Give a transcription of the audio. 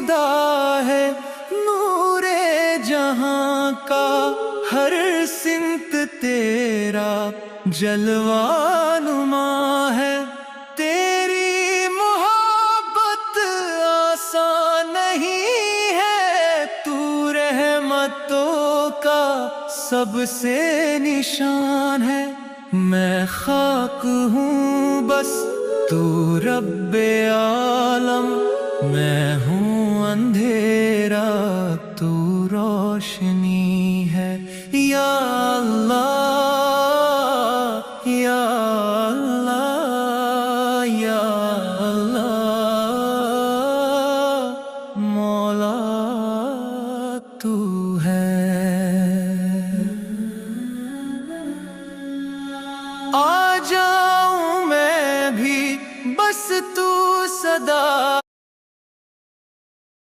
خدا ہے، نور جہاں کا ہر سمت تیرا جلوہ نما ہے۔ تیری محبت آسان نہیں ہے، تو رحمتوں کا سب سے نشان ہے۔ میں خاک ہوں بس تو رب عالم، میں ہوں اندھیرا تو روشن۔